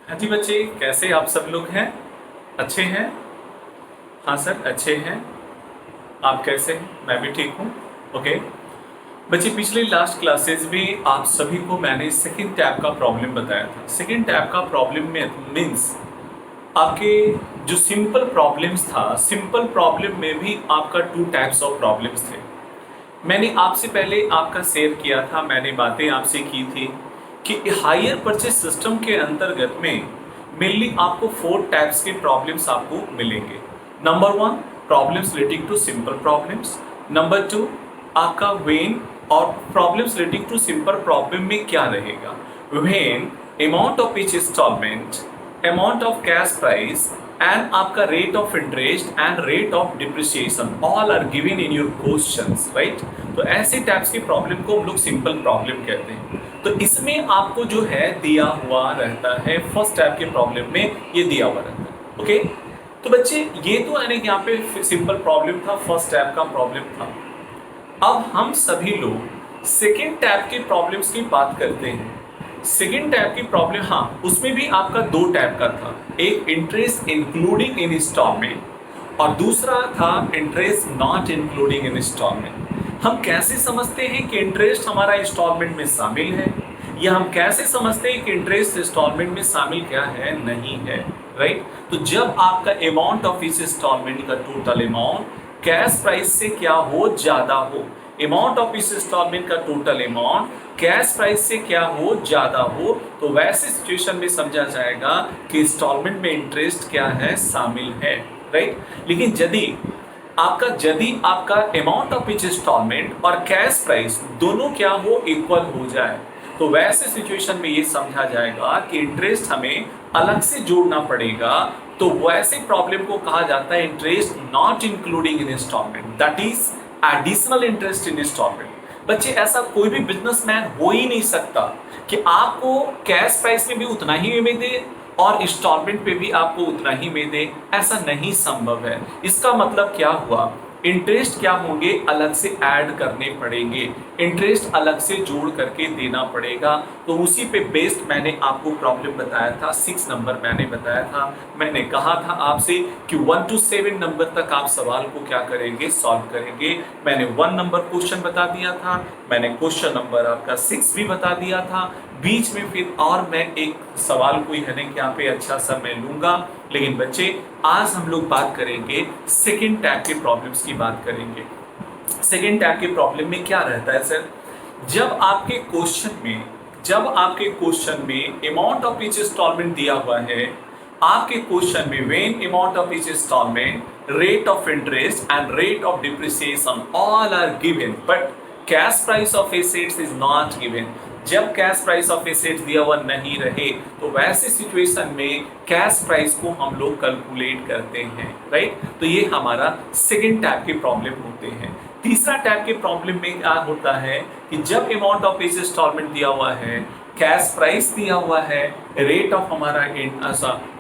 हाँ जी बच्चे, कैसे आप सब लोग हैं? अच्छे हैं? हाँ सर, अच्छे हैं। आप कैसे हैं? मैं भी ठीक हूँ। ओके बच्चे, पिछले लास्ट क्लासेस में आप सभी को मैंने सेकंड टैब का प्रॉब्लम बताया था। सेकंड टैब का प्रॉब्लम में मीन्स आपके जो सिंपल प्रॉब्लम्स था, सिंपल प्रॉब्लम में भी आपका टू टाइप्स ऑफ प्रॉब्लम्स थे। मैंने आपसे पहले आपका शेयर किया था, मैंने बातें आपसे की थी कि हायर परचेज सिस्टम के अंतर्गत में मेनली आपको फोर टाइप्स के प्रॉब्लम्स आपको मिलेंगे। Number one, problems relating to simple problems. Number two, आपका वेन और problems relating to simple problem में क्या रहेगा, वेन, amount of each instalment, amount of cash price and आपका rate of interest and rate of depreciation all are given in your questions, right. तो ऐसे टाइप्स की प्रॉब्लम को हम लोग सिंपल प्रॉब्लम कहते हैं। तो इसमें आपको जो है दिया हुआ रहता है, फर्स्ट टाइप के प्रॉब्लम में ये दिया हुआ रहता है। ओके, तो बच्चे ये तो यानी यहाँ पे सिंपल प्रॉब्लम था, फर्स्ट टाइप का प्रॉब्लम था। अब हम सभी लोग सेकेंड टाइप के प्रॉब्लम्स की बात करते हैं। सेकेंड टाइप की प्रॉब्लम, हाँ, उसमें भी आपका दो टाइप का था, एक इंटरेस्ट इंक्लूडिंग इन इंस्टॉलमेंट और दूसरा था interest not including in installment. हम कैसे समझते हैं कि इंटरेस्ट हमारा इंस्टॉलमेंट में शामिल है, या हम कैसे समझते हैं कि इंटरेस्ट इंस्टॉलमेंट में शामिल क्या है, नहीं है, राइट। तो जब आपका अमाउंट ऑफ इस इंस्टॉलमेंट का टोटल अमाउंट कैश प्राइस से क्या हो, ज्यादा हो, अमाउंट ऑफ इस इंस्टॉलमेंट का टोटल अमाउंट कैश प्राइस से क्या हो, ज्यादा हो, तो वैसे सिचुएशन में समझा जाएगा कि इंस्टॉलमेंट में इंटरेस्ट क्या है, शामिल है, राइट। लेकिन यदि आपका अमाउंट ऑफ इच इंस्टॉलमेंट और कैश प्राइस दोनों क्या हो, इक्वल हो जाए, तो वैसे सिचुएशन में ये समझा जाएगा कि इंटरेस्ट हमें अलग से जोड़ना पड़ेगा। तो वैसे प्रॉब्लम को कहा जाता है interest not including in installment, that is additional interest in installment. बच्चे, ऐसा कोई भी बिजनेसमैन हो ही नहीं सकता कि आपको कैश प्राइस में भी उतना ही में दे और इंस्टॉलमेंट पे भी आपको उतना ही में दे, ऐसा नहीं संभव है। इसका मतलब क्या हुआ, इंटरेस्ट क्या होंगे, अलग से ऐड करने पड़ेंगे, इंटरेस्ट अलग से जोड़ करके देना पड़ेगा। तो उसी पे बेस्ड मैंने आपको प्रॉब्लम बताया था, 6 नंबर मैंने बताया था। मैंने कहा था आपसे कि 1 to 7 नंबर तक आप सवाल को क्या करेंगे, सॉल्व करेंगे। मैंने 1 नंबर क्वेश्चन बता दिया था, मैंने क्वेश्चन नंबर आपका 6 भी बता दिया था। बीच में फिर और मैं एक सवाल कोई है नहीं कि यहाँ पे अच्छा सा मैं लूंगा। लेकिन बच्चे, आज हम लोग बात करेंगे सेकेंड टाइप के प्रॉब्लम्स की बात करेंगे। सेकेंड टाइप के प्रॉब्लम में क्या रहता है सर, जब आपके क्वेश्चन में अमाउंट ऑफ ईच इंस्टॉलमेंट दिया हुआ है, आपके क्वेश्चन में when amount of each installment, rate of interest and rate of depreciation all are given but cash price of assets is not given. जब कैश प्राइस ऑफ एसेट्स दिया हुआ नहीं रहे, तो वैसे सिचुएशन में कैश प्राइस को हम लोग कैलकुलेट करते हैं, राइट। तो ये हमारा सेकेंड टाइप के प्रॉब्लम होते हैं। तीसरा टाइप के प्रॉब्लम में क्या होता है कि जब अमाउंट ऑफ इस इंस्टॉलमेंट दिया हुआ है, कैश प्राइस दिया हुआ है, रेट ऑफ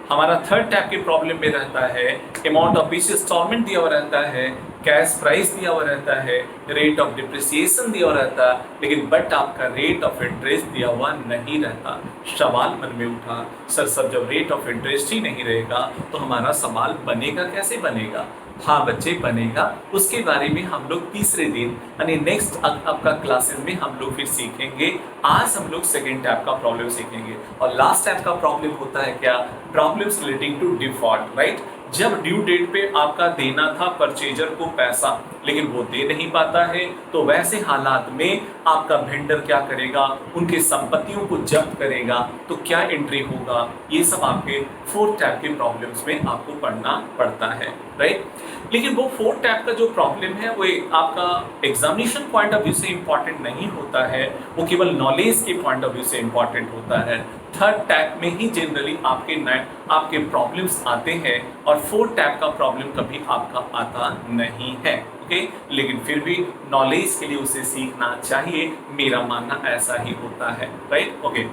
हमारा थर्ड टाइप के प्रॉब्लम में रहता है अमाउंट ऑफ इस इंस्टॉलमेंट दिया हुआ रहता है, कैश प्राइस दिया हुआ रहता है, रेट ऑफ डिप्रिसिएशन दिया हुआ रहता है, लेकिन बट आपका रेट ऑफ इंटरेस्ट दिया हुआ नहीं रहता। सवाल मन में उठा, सर जब रेट ऑफ इंटरेस्ट ही नहीं रहेगा तो हमारा सवाल बनेगा, कैसे बनेगा? हाँ बच्चे, बनेगा। उसके बारे में हम लोग तीसरे दिन यानी नेक्स्ट आपका क्लासेस में हम लोग फिर सीखेंगे। आज हम लोग सेकेंड टाइप का प्रॉब्लम सीखेंगे। और लास्ट टाइप का प्रॉब्लम होता है क्या, problems relating to default, right. जब ड्यू डेट पे आपका देना था परचेजर को पैसा, लेकिन वो दे नहीं पाता है, तो वैसे हालात में आपका वेंडर क्या करेगा, उनके संपत्तियों को जब्त करेगा, तो क्या एंट्री होगा, ये सब आपके फोर्थ टाइप के प्रॉब्लम्स में आपको पढ़ना पड़ता है, राइट। लेकिन वो फोर्थ टाइप का जो प्रॉब्लम है वो आपका एग्जामिनेशन पॉइंट ऑफ व्यू से इंपॉर्टेंट नहीं होता है, वो केवल नॉलेज के पॉइंट ऑफ व्यू से इंपॉर्टेंट होता है। थर्ड टाइप में ही जनरली आपके प्रॉब्लम्स आते हैं और फोर्थ टाइप का प्रॉब्लम कभी आपका आता नहीं है, ओके। लेकिन फिर भी नॉलेज के लिए उसे सीखना चाहिए, मेरा मानना ऐसा ही होता है, राइट। ओके,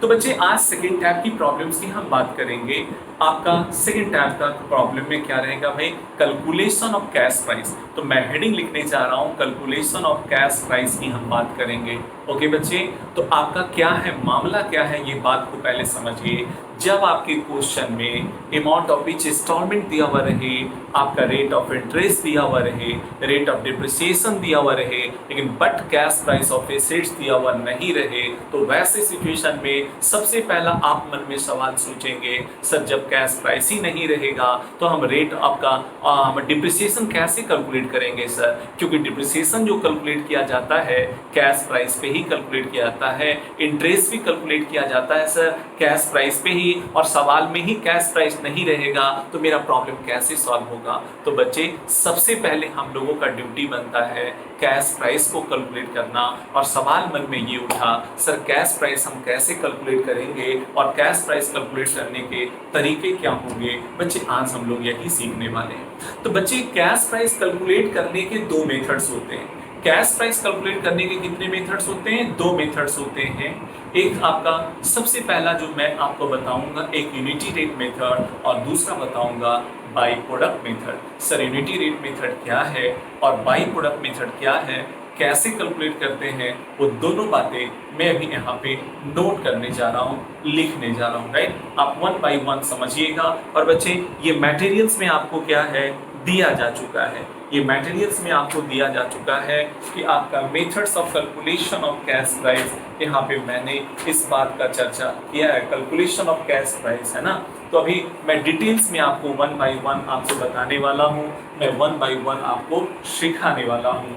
तो बच्चे आज सेकेंड टाइप की प्रॉब्लम्स की हम बात करेंगे। आपका सेकेंड टाइप का प्रॉब्लम में क्या रहेगा भाई, कैलकुलेशन ऑफ कैश प्राइस। तो मैं हेडिंग लिखने जा रहा हूँ कैलकुलेशन ऑफ कैश प्राइस की हम बात करेंगे। ओके बच्चे, तो आपका क्या है मामला, क्या है ये बात को पहले समझिए। जब आपके क्वेश्चन में अमाउंट ऑफ विच इंस्टॉलमेंट दिया हुआ रहे, आपका रेट ऑफ इंटरेस्ट दिया हुआ रहे, रेट ऑफ डिप्रिसिएशन दिया हुआ रहे, लेकिन but cash price of assets दिया हुआ नहीं रहे, तो वैसे सिचुएशन में सबसे पहला आप मन में सवाल सोचेंगे, सर जब कैश प्राइस ही नहीं रहेगा तो हम रेट आपका हम डिप्रिसिएशन कैसे कैलकुलेट करेंगे सर, क्योंकि डिप्रिसिएशन जो कैलकुलेट किया जाता है कैश प्राइस पे ही कैलकुलेट किया जाता है, इंटरेस्ट भी कैलकुलेट किया जाता है सर कैश प्राइस पे ही, और सवाल में ही कैश प्राइस नहीं रहेगा तो मेरा प्रॉब्लम कैसे सॉल्व होगा। तो बच्चे सबसे पहले हम लोगों का ड्यूटी बनता है कैश प्राइस को कैलकुलेट करना, और सवाल मन में ये उठा सर कैश प्राइस हम कैसे कैलकुलेट करेंगे और कैश प्राइस कैलकुलेट करने के तरीके क्या होंगे। बच्चे आज हम लोग यही सीखने वाले हैं। तो बच्चे कैश प्राइस कैलकुलेट करने के दो मेथड्स होते हैं। कैश प्राइस कैलकुलेट करने के कितने मेथड्स होते हैं, दो मेथड्स होते हैं। एक आपका सबसे पहला जो मैं आपको बताऊंगा एक यूनिटी रेट मेथड, और दूसरा बताऊंगा by product method. Sir unity rate method क्या है और बाई प्रोडक्ट मेथड क्या है, कैसे कैलकुलेट करते हैं, वो दोनों बातें मैं अभी यहाँ पे नोट करने जा रहा हूँ, लिखने जा रहा हूँ, राइट। आप वन बाई वन समझिएगा। और बच्चे ये मटेरियल्स में आपको क्या है दिया जा चुका है, ये मटेरियल्स में आपको दिया जा चुका है कि आपका methods of calculation of cash price, यहाँ पे मैंने इस बात का चर्चा किया है, कैलकुलेशन ऑफ कैश प्राइस है ना। तो अभी मैं डिटेल्स में आपको वन बाई वन आपको बताने वाला हूँ, मैं वन बाई वन आपको सिखाने वाला हूँ।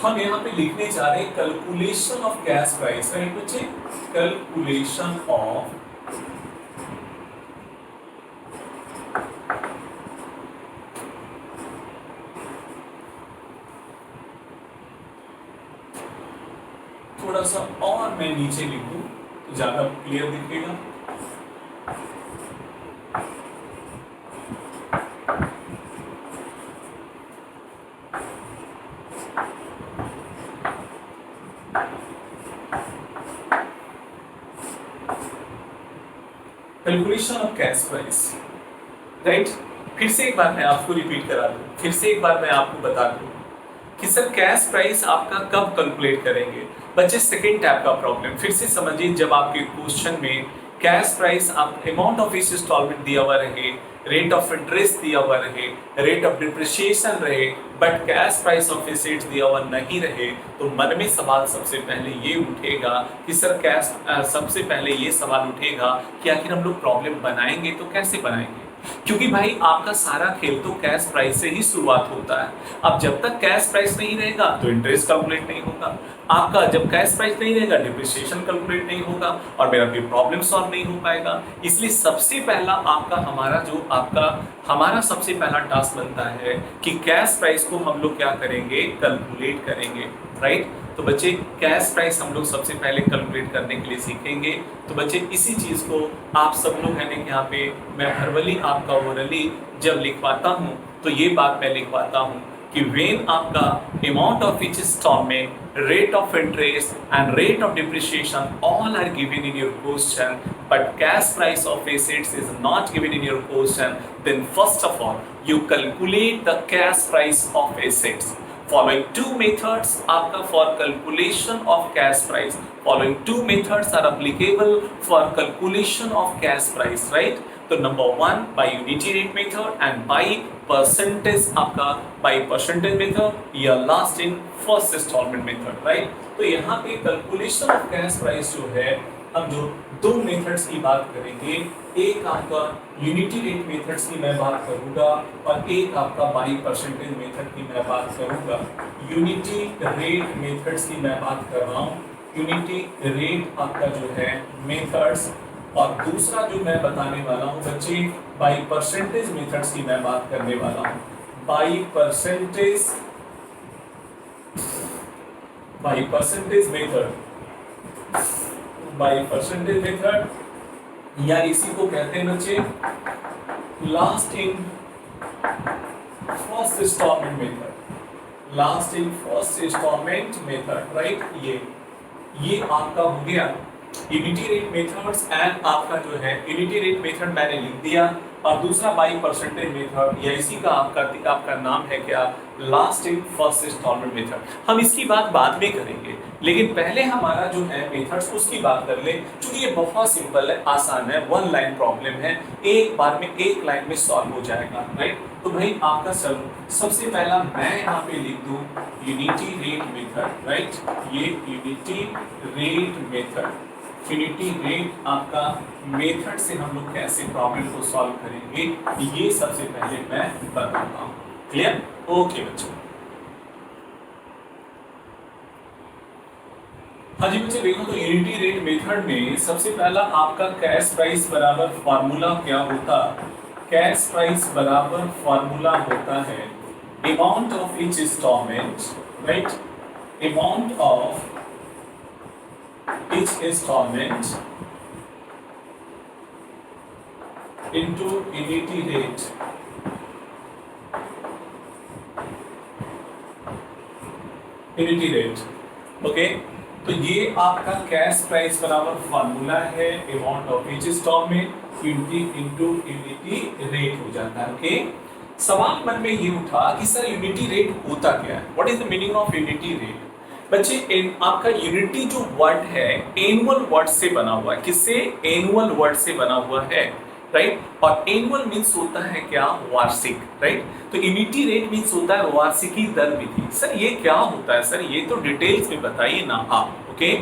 हम यहाँ पे लिखने जा रहे हैं calculation of cash price, right बच्चे, कैलकुलेशन ऑफ थोड़ा सा और मैं नीचे लिखूं तो ज्यादा क्लियर दिखेगा। Calculation of cash price, right. फिर से एक बार मैं आपको रिपीट करा दूं, फिर से एक बार मैं आपको बता दूं कि सर कैश प्राइस आपका कब कैलकुलेट करेंगे। बच्चे सेकेंड टाइप का प्रॉब्लम फिर से समझिए, जब आपके क्वेश्चन में कैश प्राइस आप अमाउंट ऑफ इस इंस्टॉलमेंट दिया हुआ रहे, रेट ऑफ इंटरेस्ट दिया हुआ रहे, रेट ऑफ डिप्रिसिएशन रहे, but cash price of assets दिया हुआ नहीं रहे, तो मन में सवाल सबसे पहले ये उठेगा कि सर कैश सबसे पहले ये सवाल उठेगा कि आखिर हम लोग प्रॉब्लम बनाएंगे तो कैसे बनाएंगे, क्योंकि भाई आपका सारा खेल तो कैश प्राइस से ही शुरुआत होता है। अब जब तक कैश प्राइस नहीं रहेगा तो इंटरेस्ट कैलकुलेट नहीं होगा, आपका जब कैश प्राइस नहीं रहेगा डिप्रिसिएशन कैलकुलेट नहीं होगा, और मेरा कोई प्रॉब्लम सॉल्व नहीं हो पाएगा। इसलिए सबसे पहला हमारा सबसे पहला टास्क बनता है कि कैश प्राइस को हम लोग क्या करेंगे, कैलकुलेट करेंगे, राइट। तो बच्चे कैश प्राइस हम लोग सबसे पहले कैलकुलेट करने के लिए सीखेंगे। तो बच्चे इसी चीज़ को आप सब लोग है ना, यहाँ पे मैं वर्बली आपका ओरली जब लिखवाता हूँ तो ये बात मैं लिखवाता हूँ कि वेन आपका amount of each installment, rate of interest and rate of depreciation all are given in your question, but cash price of assets is not given in your question, then first of all you calculate the cash price of assets. Following two methods आपका for calculation of cash price, following two methods are applicable for calculation of cash price, right? तो number one by unity rate method and by percentage आपका by percentage method या last in first installment method, right. तो यहाँ पे calculation of cash price जो है, हम जो दो मेथड्स की बात करेंगे, एक आपका यूनिटी रेट मेथड्स की मैं बात करूंगा और एक आपका बाई परसेंटेज मेथड की मैं बात करूंगा। यूनिटी रेट मेथड्स की मैं बात कर रहा हूँ, यूनिटी रेट आपका जो है मेथड्स, और दूसरा जो मैं बताने वाला हूँ बच्चे बाई परसेंटेज मेथड्स की मैं बात करने वाला हूँ। By percentage by percentage method, by percentage method, या इसी को कहते हैं बच्चे last in first installment method, last in first installment method, right. ये आपका हो गया यूनिटी रेट मेथड्स एंड आपका जो है यूनिटी रेट मेथड मैंने लिख दिया, और दूसरा बाई परसेंटेज मेथड या इसी का आपका नाम है क्या, last in first installment method. हम इसकी बात बाद में करेंगे, लेकिन पहले हमारा जो है मेथड्स उसकी बात कर ले, क्योंकि ये बहुत सिंपल है, आसान है, वन लाइन प्रॉब्लम है, एक बार में एक लाइन में सॉल्व हो जाएगा, राइट। तो भाई आपका सबसे पहला मैं यहाँ पे लिख दूं यूनिटी रेट मेथड, राइट। ये unity rate method, unity rate आपका मेथड से हम लोग कैसे प्रॉब्लम को सॉल्व करेंगे, ये सबसे पहले मैं बताता हूँ। क्लियर? ओके बच्चों। हाँ जी बच्चे देखो, तो यूनिटी रेट मेथड में सबसे पहला आपका कैश प्राइस बराबर फॉर्मूला क्या होता, कैश प्राइस बराबर फॉर्मूला होता है amount of each installment, right, amount of each installment into unity rate, unity rate, okay. तो ये आपका कैश प्राइस बराबर फॉर्मूला है amount of each installment into unity rate हो जाता है, ओके। सवाल मन में ये उठा कि सर यूनिटी रेट होता क्या है, what is the meaning of unity rate. बच्चे आपका यूनिटी जो वर्ड है एनुअल वर्ड से बना हुआ है, किससे, एनुअल वर्ड से बना हुआ है, राइट। और एनुअल मींस होता है क्या, वार्षिक, राइट। तो यूनिटी रेट मींस होता है वार्षिकी दर विधि। सर ये क्या होता है, सर ये तो डिटेल्स में बताइए ना आप, ओके।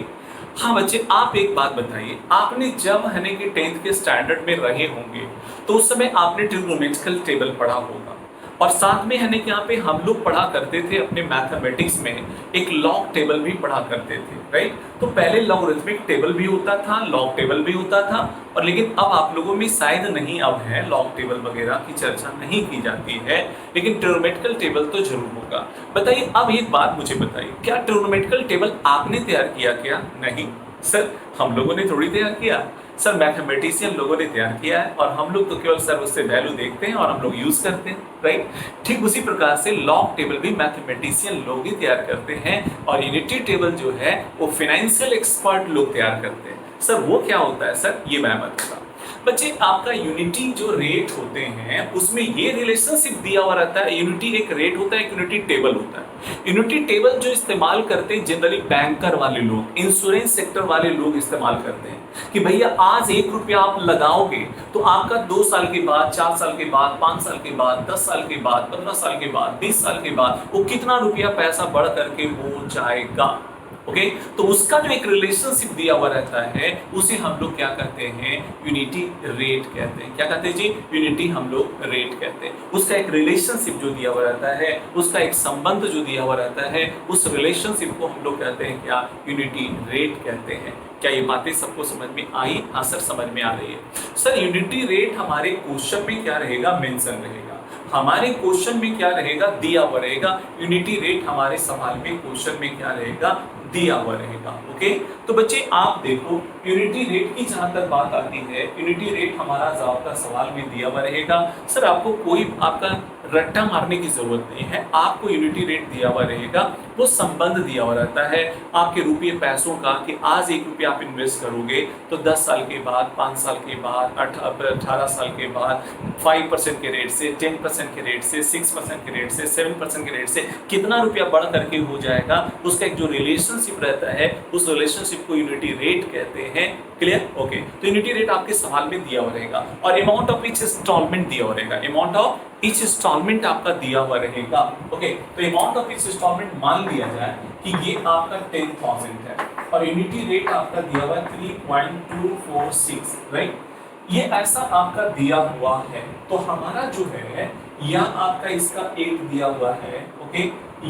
हाँ बच्चे आप एक बात बताइए, आपने जब हने के 10th के स्टैंडर्ड में रहे होंगे तो उस समय आपने ट्रिग्नोमेट्रिकल टेबल पढ़ा होगा, और साथ में है कि यहाँ पे हम लोग पढ़ा करते थे अपने मैथमेटिक्स में एक लॉग टेबल भी पढ़ा करते थे, राइट। तो पहले लॉगरिथमिक टेबल भी होता था, लॉग टेबल भी होता था, और लेकिन अब आप लोगों में शायद नहीं अब है, लॉग टेबल वगैरह की चर्चा नहीं की जाती है, लेकिन ट्रिग्नोमेट्रिकल टेबल तो जरूर होगा। बताइए अब एक बात मुझे बताइए, क्या ट्रिग्नोमेट्रिकल टेबल आपने तैयार किया क्या? नहीं सर, हम लोगों ने थोड़ी तैयार किया सर, मैथमेटिशियन लोगों ने तैयार किया है, और हम लोग तो केवल सर उससे वैल्यू देखते हैं और हम लोग यूज करते हैं, राइट। ठीक उसी प्रकार से लॉग टेबल भी मैथमेटिशियन लोग ही तैयार करते हैं, और यूनिटी टेबल जो है वो फाइनेंशियल एक्सपर्ट लोग तैयार करते हैं। सर वो क्या होता है सर, ये मैं बताऊंगा। बच्चे आपका यूनिटी जो रेट होते हैं उसमें ये रिलेशनशिप दिया हुआ रहता है, यूनिटी एक रेट होता है, एक यूनिटी टेबल होता है। यूनिटी टेबल जो इस्तेमाल करते हैं जनरली बैंकर वाले लोग, इंश्योरेंस सेक्टर वाले लोग इस्तेमाल करते हैं कि भैया आज 1 रुपया आप लगाओगे तो आपका 2 साल के बाद, 4 साल के बाद, 5 साल के बाद, 10 साल के बाद, 15 साल के बाद, 20 साल के बाद वो कितना रुपया पैसा बढ़ करके हो जाएगा, ओके। तो उसका जो एक रिलेशनशिप दिया हुआ रहता है उसे हम लोग क्या कहते हैं, यूनिटी रेट कहते हैं। क्या कहते हैं जी, यूनिटी हम लोग रेट कहते हैं। उसका एक रिलेशनशिप जो दिया हुआ रहता है, उसका एक संबंध जो दिया हुआ रहता है, उस रिलेशनशिप को हम लोग कहते हैं क्या, यूनिटी रेट कहते हैं। क्या ये बातें सबको समझ में आई? हाँ सर समझ में आ रही है। सर यूनिटी रेट हमारे क्वेश्चन में क्या रहेगा, मेंशन रहेगा, हमारे क्वेश्चन में क्या रहेगा, दिया हुआ रहेगा। यूनिटी रेट हमारे सवाल में क्वेश्चन में क्या रहेगा, दिया हुआ रहेगा, ओके। तो बच्चे आप देखो यूनिटी रेट की जहां तक बात आती है, यूनिटी रेट हमारा आपका सवाल में दिया हुआ रहेगा। सर आपको कोई आपका रट्टा मारने की जरूरत नहीं है, आपको यूनिटी रेट दिया हुआ रहेगा, वो संबंध दिया हुआ रहता है आपके रुपये पैसों का, कि आज 1 रुपया आप इन्वेस्ट करोगे तो 10 साल के बाद, 5 साल के बाद, 18 साल के बाद 5% के रेट से, 10% के रेट से, 6% के रेट से, 7% के रेट से कितना रुपया बढ़ करके हो जाएगा, उसका एक जो रिलेशनशिप रहता है उस रिलेशनशिप को यूनिटी रेट कहते हैं। क्लियर? ओके। तो यूनिटी रेट आपके सवाल में दिया हुआ रहेगा, और अमाउंट ऑफ ईच इंस्टॉलमेंट दिया हुआ रहेगा, अमाउंट ऑफ ईच इंस्टॉलमेंट आपका दिया हुआ रहेगा, ओके। तो अमाउंट ऑफ ईच इंस्टॉलमेंट मान लिया जाए कि ये आपका 10,000 है, और यूनिटी रेट आपका दिया हुआ है 3.246, राइट। ये ऐसा आपका दिया हुआ है, तो हमारा जो है या आपका इसका 1 दिया हुआ है, ओके,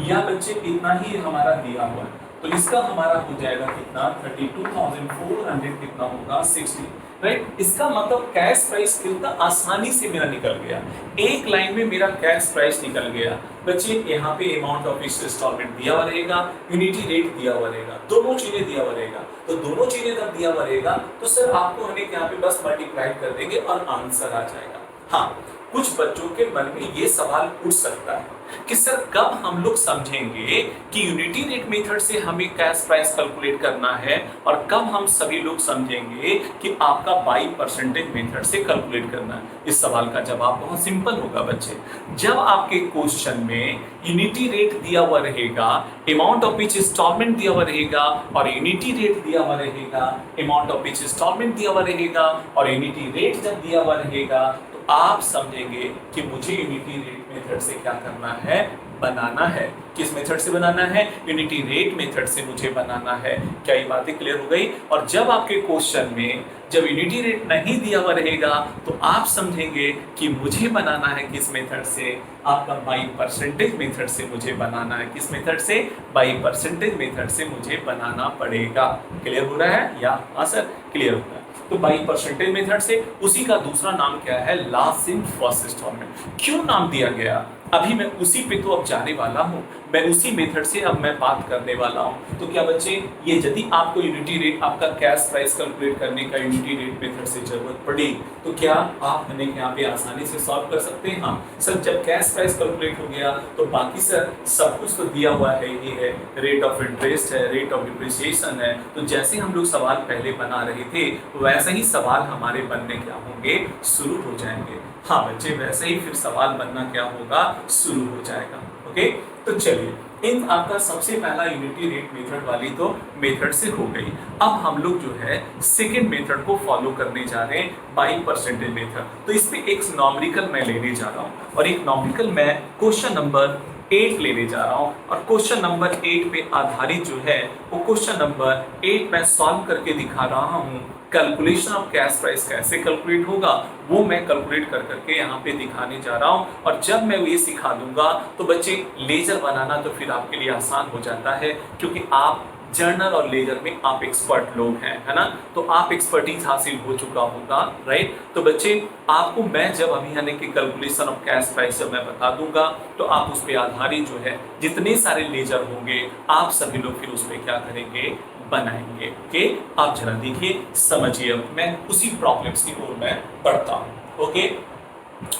या बच्चे इतना ही हमारा दिया हुआ है, तो इसका हमारा हो जाएगा कितना, 32,400 कितना होगा, 60, राइट। इसका मतलब कैश प्राइस कितना आसानी से मेरा निकल गया, एक लाइन में मेरा कैश प्राइस निकल गया। बच्चे यहाँ पे अमाउंट ऑफ इंस्टॉलमेंट दिया हुआ रहेगा, यूनिटी रेट दिया हुआ रहेगा, दोनों चीजें दिया हुआ रहेगा। तो दोनों चीजें जब दिया हुआ रहेगा तो सर आपको हमें यहाँ पे बस मल्टीप्लाई कर देंगे और आंसर आ जाएगा। हाँ, कुछ बच्चों के मन में ये सवाल उठ सकता है कि सर कब हम लोग समझेंगे कि यूनिटी रेट मेथड से हमें कैश प्राइस कैलकुलेट करना है और कब हम सभी लोग समझेंगे कि आपका बाई परसेंटेज मेथड से कैलकुलेट करना है। इस सवाल का जवाब बहुत सिंपल होगा बच्चे। जब आपके क्वेश्चन में यूनिटी रेट दिया हुआ रहेगा, अमाउंट ऑफ ईच इंस्टॉलमेंट दिया हुआ रहेगा और यूनिटी रेट दिया हुआ रहेगा, अमाउंट ऑफ ईच इंस्टॉलमेंट दिया हुआ रहेगा और यूनिटी रेट जब दिया हुआ रहेगा, आप समझेंगे कि मुझे यूनिटी रेट मेथड से क्या करना है, बनाना है। किस मेथड से बनाना है? यूनिटी रेट मेथड से मुझे बनाना है। क्या ये बातें क्लियर हो गई? और जब आपके क्वेश्चन में जब यूनिटी रेट नहीं दिया हुआ रहेगा तो आप समझेंगे कि मुझे बनाना है किस मेथड से, आपका बाई परसेंटेज मेथड से मुझे बनाना है। किस मेथड से? बाई परसेंटेज मेथड से मुझे बनाना पड़ेगा। क्लियर हो रहा है या? हाँ सर, क्लियर हो रहा है। तो बाई परसेंटेज मेथड से, उसी का दूसरा नाम क्या है? Last in first installment. क्यों नाम दिया गया? अभी मैं उसी पे तो अब जाने वाला हूँ, मैं उसी मेथड से अब मैं बात करने वाला हूँ। तो क्या बच्चे, ये यदि आपको यूनिटी रेट, आपका कैश प्राइस कैलकुलेट करने का यूनिटी रेट मेथड से जरूरत पड़ी तो क्या आप हमें यहाँ पे आसानी से सॉल्व कर सकते हैं? हाँ सर, जब कैश प्राइस कैलकुलेट हो गया तो बाकी सर सब कुछ तो दिया हुआ है ही है, रेट ऑफ इंटरेस्ट है, रेट ऑफ डिप्रिसिएशन है। तो जैसे हम लोग सवाल पहले बना रहे थे वैसे ही सवाल हमारे बनने क्या होंगे, शुरू हो जाएंगे। हाँ बच्चे, वैसे ही फिर सवाल बनना क्या होगा, शुरू हो जाएगा। ओके, तो चलिए, इन आपका सबसे पहला यूनिटी रेट मेथड वाली तो मेथड से हो गई। अब हम लोग जो है सेकेंड मेथड को फॉलो करने जा रहे हैं, बाई परसेंटेज मेथड। तो इस पे एक नॉमरिकल मैं लेने जा रहा हूँ और एक नॉमरिकल मैं क्वेश्चन नंबर 8 लेने जा रहा हूँ और क्वेश्चन नंबर 8 पे आधारित जो है वो क्वेश्चन नंबर 8 मैं सॉल्व करके दिखा रहा हूँ। कैलकुलेशन ऑफ कैश प्राइस कैसे कैलकुलेट होगा वो मैं कैलकुलेट कर करके यहाँ पे दिखाने जा रहा हूँ। और जब मैं ये सिखा दूंगा तो बच्चे लेजर बनाना तो फिर आपके लिए आसान हो जाता है, क्योंकि आप जर्नल और लेजर में आप एक्सपर्ट लोग हैं, है ना। तो आप एक्सपर्टीज हासिल हो चुका होगा, राइट। तो बच्चे, आपको मैं जब अभी यानी कि कैलकुलेशन ऑफ कैश प्राइस जब मैं बता दूंगा तो आप उस पर आधारित जो है जितने सारे लेजर होंगे आप सभी लोग फिर उस पर क्या करेंगे, बनाएंगे। ओके, आप जरा देखिए, समझिए। मैं उसी प्रॉब्लम्स की ओर मैं बढ़ता हूँ। ओके,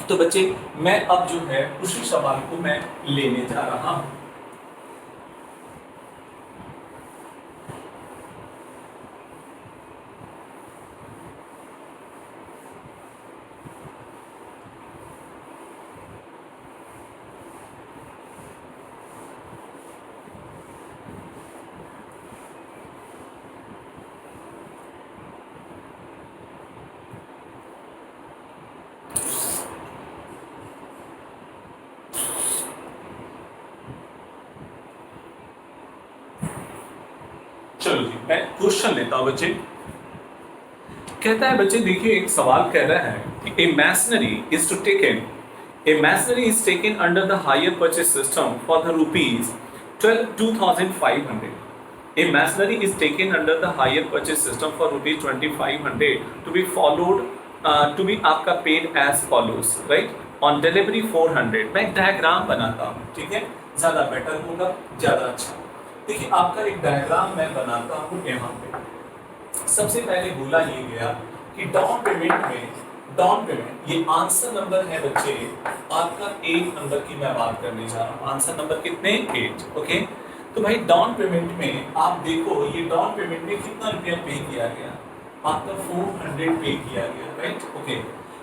तो बच्चे मैं अब जो है उसी सवाल को मैं लेने जा रहा हूँ। चलो जी, मैं क्वेश्चन लेता हूं बच्चे। कहता है बच्चे, देखिए एक सवाल कह रहा है कि a machinery is taken under the hire purchase system for the rupees 2500। A machinery is taken under the hire purchase system for rupees 2500 to be followed to be आपका paid as follows, right. On delivery 400। मैं एक diagram बनाता हूँ, ठीक है, ज्यादा better होगा, ज्यादा अच्छा। देखिए आपका एक डायग्राम मैं बनाता हूँ यहाँ पे। सबसे पहले बोला ये गया कि डाउन पेमेंट ये आंसर नंबर है बच्चे आपका 8 नंबर की मैं बात करने जा रहा हूँ। आंसर नंबर कितने? 8। ओके, तो भाई डाउन पेमेंट में आप देखो, ये डाउन पेमेंट में कितना रुपया पे किया गया, आपका 400 पे किया गया, राइट। ओके,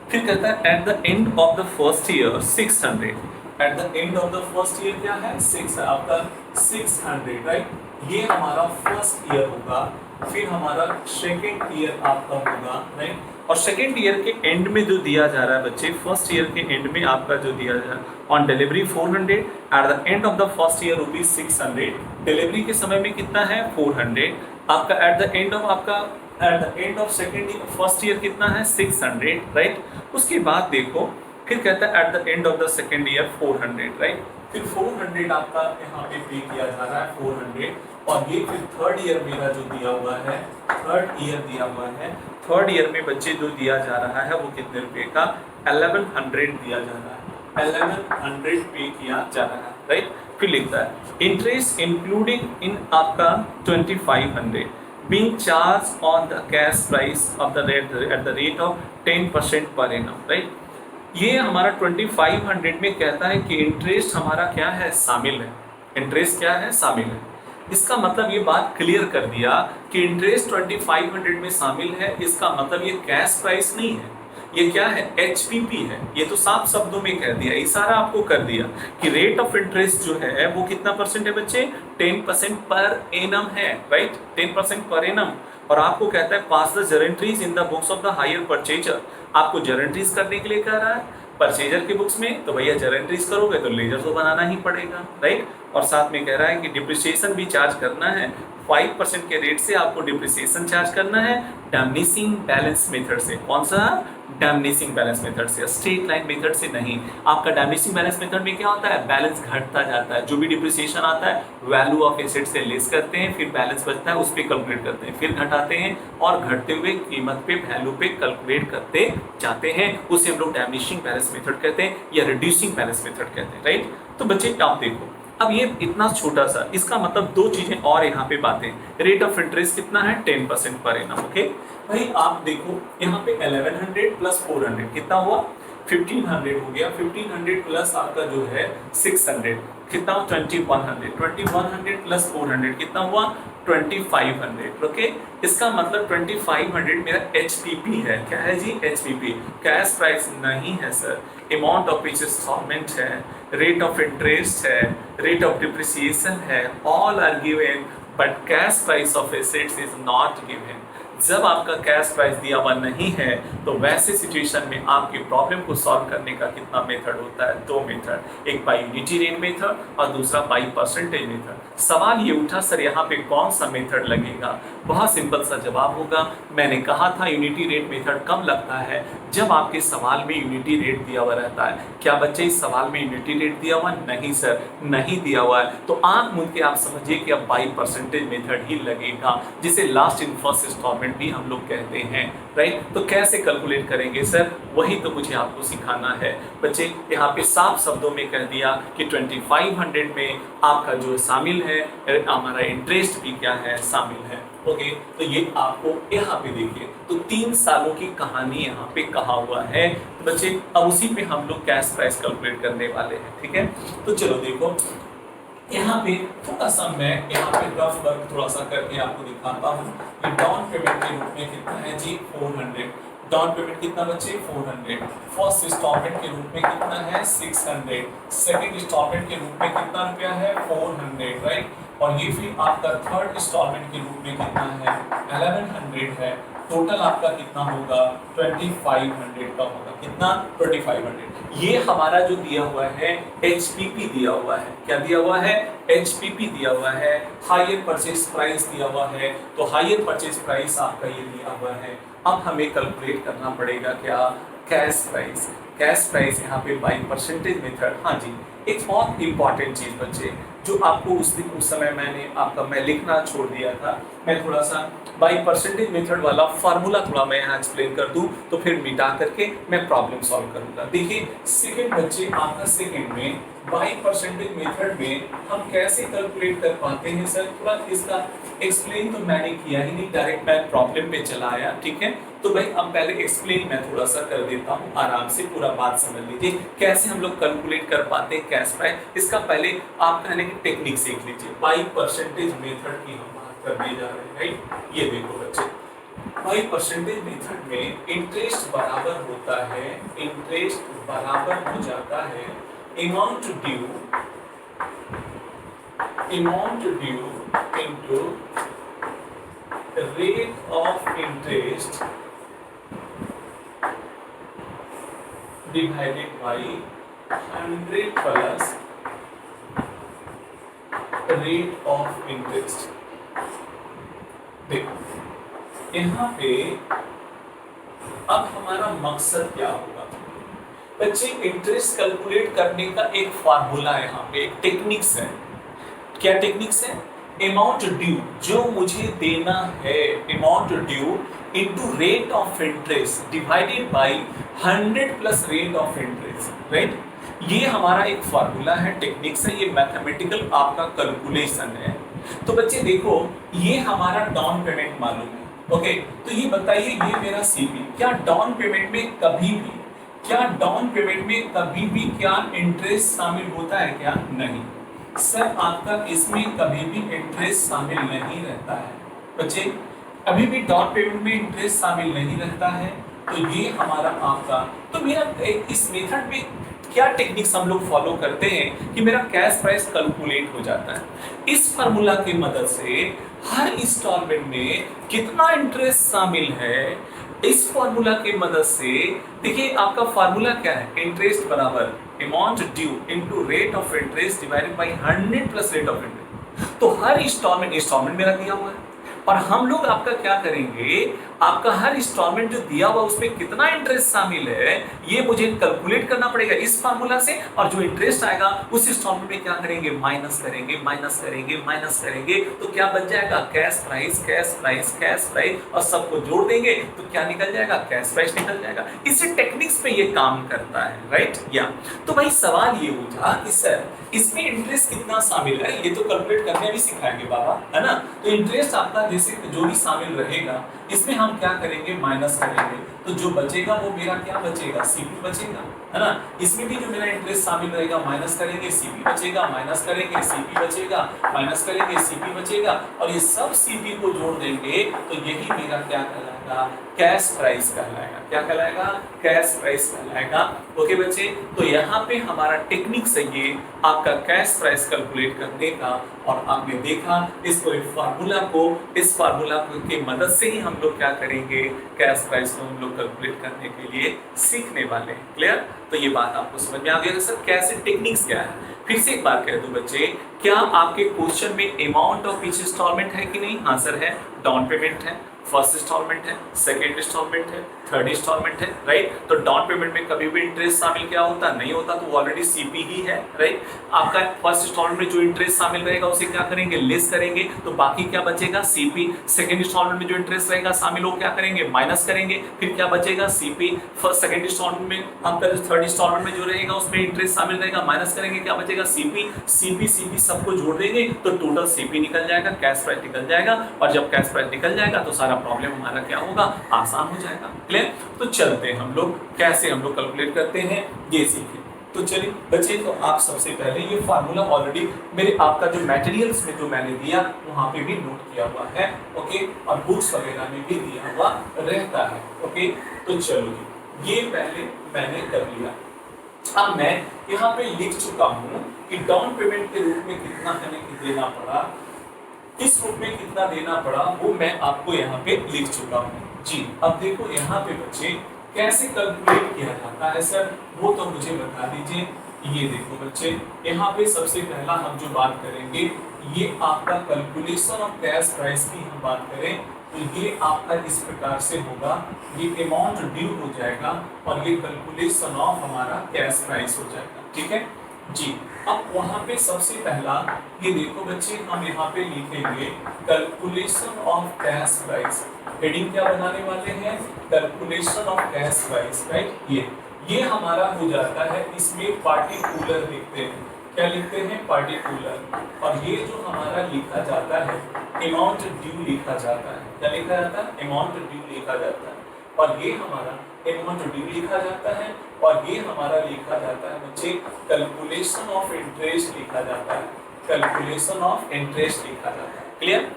फिर कहता है at the end of the first year 600। At the end of the first year क्या है? 6 है आपका, 600, राइट। ये हमारा फर्स्ट ईयर होगा। फिर हमारा सेकेंड ईयर आपका होगा, राइट। और सेकेंड ईयर के एंड में जो दिया जा रहा है बच्चे, फर्स्ट ईयर के एंड में आपका जो दिया जा रहा है on delivery 400, at the end of the first year rupees 600। Delivery के समय में कितना है? 400। आपका at the end of second year first year कितना है? 600, राइट। उसके बाद देखो, फिर कहता है at the end of the second year 400, right. फिर 400 आपका यहाँ पे किया जा रहा है 400। और ये फिर थर्ड ईयर मेरा जो दिया हुआ है, थर्ड ईयर दिया हुआ है। थर्ड ईयर में बच्चे जो दिया जा रहा है वो कितने रुपए का? 1100 दिया जा रहा है। 1100 पे किया जा रहा है, राइट। फिर लिखता है इंटरेस्ट इंक्लूडिंग इन आपका 2500 being charged on the cash price of the rate at the rate of 10% per annum, right। ये हमारा 2500 में कहता है कि इंटरेस्ट हमारा क्या है, शामिल है। इंटरेस्ट क्या है, शामिल है। इसका मतलब ये बात क्लियर कर दिया कि इंटरेस्ट 2500 में शामिल है। इसका मतलब ये कैश प्राइस नहीं है, ये क्या है, HPP है। ये तो साफ शब्दों में कह दिया, इशारा आपको कर दिया कि रेट ऑफ इंटरेस्ट जो है वो कितना परसेंट है बच्चे, 10% पर एनम है, राइट, 10% पर एनम। और आपको कहता है pass the journal entries in the books of the hire purchaser. आपको जरेंट्रीज करने के लिए कह रहा है परचेजर की बुक्स में, तो भैया जरेंट्रीज करोगे तो लेजर तो बनाना ही पड़ेगा, राइट। और साथ में कह रहा है कि डिप्रिसिएशन भी चार्ज करना है, 5% के रेट से आपको डिप्रिसिएशन चार्ज करना है डैमनिशिंग बैलेंस मेथड से। कौन सा, डैमनिशिंग बैलेंस मेथड से, स्ट्रेट लाइन मेथड से नहीं। आपका डैमनिशिंग बैलेंस मेथड में क्या होता है, बैलेंस घटता जाता है। जो भी डिप्रिसिएशन आता है वैल्यू ऑफ एसेट से लेस करते हैं, फिर बैलेंस बचता है उस पर कैलकुलेट करते हैं, फिर घटाते हैं और घटते हुए कीमत पे वैल्यू पे कैलकुलेट करते जाते हैं। उसे हम लोग डैमनिशिंग बैलेंस मेथड कहते हैं या रिड्यूसिंग बैलेंस मेथड कहते हैं, राइट। तो बच्चे आप देखो, अब ये इतना छोटा सा, इसका मतलब दो चीजें और यहाँ पे बातें। रेट ऑफ इंटरेस्ट कितना है, 10% पर एनम, ओके। भाई आप देखो यहाँ पे 1100 प्लस 400 कितना हुआ, 1500 हो गया। 1500 प्लस आपका जो है 600 कितना, 2100। 2100 प्लस 400 कितना हुआ, 2500, ओके। इसका मतलब 2500 मेरा HPP है। क्या है जी, HPP, कैश प्राइस नहीं है sir. Amount of which installment है, रेट ऑफ इंटरेस्ट है, रेट ऑफ डिप्रिसिएशन है, all are given but cash price of assets is not given. जब आपका कैश प्राइस दिया हुआ नहीं है तो वैसे सिचुएशन में आपकी प्रॉब्लम को सॉल्व करने का कितना मेथड होता है, दो मेथड, एक बाय यूनिटी रेट मेथड और दूसरा बाय परसेंटेज मेथड। सवाल ये उठा सर यहाँ पे कौन सा मेथड लगेगा, बहुत सिंपल सा जवाब होगा। मैंने कहा था यूनिटी रेट मेथड कब लगता है, जब आपके सवाल में यूनिटी रेट दिया हुआ रहता है। क्या बच्चे इस सवाल में यूनिटी रेट दिया हुआ, नहीं सर, नहीं दिया हुआ है, तो आंख मूंद के आप समझिए कि अब बाय परसेंटेज मेथड ही लगेगा, जिसे लास्ट इन फर्स्ट इंस्टॉलमेंट भी हम लोग कहते हैं, राइट। तो कैसे कैलकुलेट करेंगे सर, वही तो मुझे आपको सिखाना है बच्चे। यहाँ पे साफ शब्दों में कह दिया कि 2500 में आपका जो शामिल है हमारा इंटरेस्ट भी क्या है, शामिल है, ओके। तो ये आपको यहाँ पे देखिए, तो 3 सालों की कहानी यहाँ पे कहा हुआ है। तो बच्चे अब उसी पे हम लोग कैश प्राइस कैलकुलेट करने वाले हैं, ठीक है। तो चलो देखो यहाँ पे थोड़ा सा मैं यहाँ पे रफ वर्क थोड़ा सा करके आपको दिखाता हूँ। ये डाउन पेमेंट के रूप में कितना है जी, 400। डाउन पेमेंट कितना बच्चे, 400। फर्स्ट इंस्टॉलमेंट के रूप में कितना है, 600। सेकंड इंस्टॉलमेंट के रूप में कितना रुपया है, 400, राइट। और ये फिर आपका थर्ड इंस्टॉलमेंट के रूप में कितना है, 1100 है। टोटल आपका कितना होगा, 2500 का होगा। कितना, 2500। ये हमारा जो दिया हुआ है HPP दिया हुआ है। क्या दिया हुआ है, HPP दिया हुआ है, हायर परचेज प्राइस दिया हुआ है। तो हायर परचेज प्राइस आपका ये दिया हुआ है। अब हमें कैलकुलेट करना पड़ेगा क्या, कैश प्राइस। कैश प्राइस यहाँ पे बाय परसेंटेज मेथड। हाँ जी, एक बहुत इंपॉर्टेंट चीज बच्चे जो आपको उस समय मैं लिखना छोड़ दिया था। मैं थोड़ा सा बाय परसेंटेज मेथड वाला फार्मूला थोड़ा मैं यहाँ एक्सप्लेन कर दूं तो फिर मिटा करके मैं प्रॉब्लम सॉल्व करूंगा। देखिए सेकंड बच्चे, आपका सेकंड में बाय परसेंटेज मेथड में हम कैसे कैलकुलेट कर पाते हैं सर, थोड़ा इसका एक्सप्लेन तो मैंने किया ही नहीं, डायरेक्ट मैं प्रॉब्लम पे चला आया, ठीक है। तो भाई अब पहले एक्सप्लेन मैं थोड़ा सा कर देता हूँ, आराम से पूरा बात समझ लीजिए कैसे हम लोग कैलकुलेट कर पाते हैं कैश प्राइस। इसका पहले आप कहने की टेक्निक सीख लीजिए। बाय परसेंटेज मेथड की हम बात करने जा रहे हैं, राइट। ये देखो बच्चे, बाय परसेंटेज मेथड में इंटरेस्ट बराबर होता है, इंटरेस्ट बराबर हो जाता है amount due into rate of interest divided by 100 plus rate of interest। देखो यहाँ पे अब हमारा मकसद क्या होगा बच्चे, इंटरेस्ट कैलकुलेट करने का एक फार्मूला है, यहाँ पे एक टेक्निक्स है। क्या टेक्निक्स है, अमाउंट ड्यू, जो मुझे देना है, amount due into rate of interest divided by 100 plus rate of interest, right. ये हमारा एक फार्मूला है, टेक्निक्स है, ये मैथमेटिकल आपका कैलकुलेशन है। तो बच्चे देखो, ये हमारा डाउन पेमेंट मालूम है, ओके। तो ये बताइए, ये मेरा सीपी, क्या डाउन पेमेंट में कभी भी, क्या डाउन पेमेंट में कभी भी क्या इंटरेस्ट शामिल होता है क्या? नहीं सर, आपका इसमें कभी भी इंटरेस्ट शामिल नहीं रहता है बच्चे, कभी भी डाउन पेमेंट में इंटरेस्ट शामिल नहीं रहता है। तो ये हमारा आपका, तो मेरा इस मेथड में क्या टेक्निक्स हम लोग फॉलो करते हैं कि मेरा कैश प्राइस कैलकुलेट हो जाता है। इस फार्मूला की मदद से हर इंस्टॉलमेंट में कितना इंटरेस्ट शामिल है, इस फार्मूला की मदद से देखिए, आपका फार्मूला क्या है, इंटरेस्ट बराबर amount due into rate of interest divided by 100 plus rate of interest. तो हर इंस्टॉलमेंट मेरा दिया हुआ है, और हम लोग आपका क्या करेंगे, आपका हर इंस्टॉलमेंट जो दिया हुआ उसमें कितना इंटरेस्ट शामिल है ये मुझे कैलकुलेट करना पड़ेगा इस फार्मूला से, और जो इंटरेस्ट आएगा उस इंस्टॉलमेंट में क्या करेंगे, माइनस करेंगे, माइनस करेंगे, माइनस करेंगे, तो क्या बच जाएगा, cash price, cash price, cash price, और सबको जोड़ देंगे तो क्या निकल जाएगा, कैश प्राइस निकल जाएगा। इसी टेक्निक्स पे ये काम करता है, राइट या। तो भाई सवाल ये उठा कि सर इसमें इंटरेस्ट कितना शामिल है, ये तो कैलकुलेट करने भी सिखाएंगे बाबा, है ना। तो इंटरेस्ट आपका जैसे जो भी शामिल रहेगा इसमें हम क्या करेंगे, माइनस करेंगे, तो जो बचेगा वो मेरा क्या बचेगा, सीपी बचेगा, है ना। इसमें भी जो मेरा इंटरेस्ट शामिल रहेगा माइनस करेंगे, सीपी बचेगा, माइनस करेंगे, सीपी बचेगा, माइनस करेंगे, सीपी बचेगा, और ये सब सीपी को जोड़ देंगे तो यही मेरा क्या कहलाएगा, कैश प्राइस कहलाएगा। क्या कहलाएगा, कैश प्राइस कहलाएगा। ओके बच्चे, तो यहाँ पे हमारा टेक्निक है ये आपका कैश प्राइस कैलकुलेट करने का, और आपने देखा इसको, इस फार्मूला की मदद से ही हम लोग क्या करेंगे, कैश प्राइस को हम लोग कैलकुलेट करने के लिए सीखने वाले हैं। क्लियर? तो ये बात आपको समझ में आ गया सर, कैसे टेक्निक्स क्या है। फिर से एक बात कह दूं बच्चे, क्या आपके क्वेश्चन में अमाउंट ऑफ ईच इंस्टॉलमेंट है कि नहीं? हाँ सर है, डाउन पेमेंट है, फर्स्ट इंस्टॉलमेंट है, सेकेंड इंस्टॉलमेंट है, थर्ड इंस्टॉलमेंट है, राइट। तो डाउन पेमेंट में कभी भी इंटरेस्ट शामिल क्या होता नहीं होता, तो वो ऑलरेडी सीपी ही है, राइट। आपका फर्स्ट इंस्टॉलमेंट में जो इंटरेस्ट शामिल रहेगा उसे क्या करेंगे, लेस करेंगे, तो बाकी क्या बचेगा, सीपी। सेकेंड इंस्टॉलमेंट में जो इंटरेस्ट रहेगा शामिल हो क्या करेंगे, माइनस करेंगे, फिर क्या बचेगा, सीपी। फर्स्ट सेकेंड इंस्टॉलमेंट में, आपका थर्ड इंस्टॉलमेंट में जो रहेगा उसमें इंटरेस्ट शामिल रहेगा, माइनस करेंगे, क्या बचेगा, सीपी। सीपी सीपी सबको जोड़ देंगे तो टोटल सीपी निकल जाएगा, कैश प्राइस निकल जाएगा, और जब कैश प्राइस निकल जाएगा तो सारा प्रॉब्लम हमारा क्या होगा, आसान हो जाएगा। क्लियर? तो चलते हैं हम लोग कैसे हम लोग कैलकुलेट करते हैं ये सीखें। तो चलिए बच्चे, तो आप सबसे पहले ये फार्मूला ऑलरेडी मेरे आपका जो मटेरियल्स में जो मैंने दिया वहां पे भी नोट किया हुआ है, ओके, और बुक्स वगैरह में भी दिया हुआ रहता है, ओके। तो चलो ये पहले मैंने कर लिया। अब मैं यहाँ पे लिख चुका हूँ कि डाउन पेमेंट के रूप में कितना हमें देना पड़ा, किस रूप में कितना देना पड़ा, वो मैं आपको यहाँ पे लिख चुका हूँ जी। अब देखो यहाँ पे बच्चे कैसे कैलकुलेट किया जाता है सर, वो तो मुझे बता दीजिए। ये देखो बच्चे, यहाँ पे सबसे पहला हम जो बात करेंगे, ये आपका कैलकुलेशन ऑफ कैश प्राइस की हम बात करें तो ये आपका इस प्रकार से होगा, ये अमाउंट ड्यू हो जाएगा और ये कैलकुलेशन ऑफ हमारा कैश प्राइस हो जाएगा, ठीक है जी। अब वहां पे सबसे पहला ये देखो बच्चे, हम यहाँ पे लिखेंगे calculation of cash price. Heading क्या बनाने वाले हैं, calculation of cash price, right. ये हमारा हो जाता है, इसमें पार्टिकुलर लिखते हैं, क्या लिखते हैं, पार्टिकुलर, और ये जो हमारा लिखा जाता है अमाउंट ड्यू लिखा जाता है, क्या लिखा जाता है, अमाउंट ड्यू लिखा जाता है, और ये हमारा अमाउंट ड्यू लिखा जाता है, और ये हमारा लिखा जाता है बच्चे कैलकुलेशन ऑफ इंटरेस्ट लिखा जाता है, कैलकुलेशन ऑफ इंटरेस्ट लिखा जाता है। क्लियर?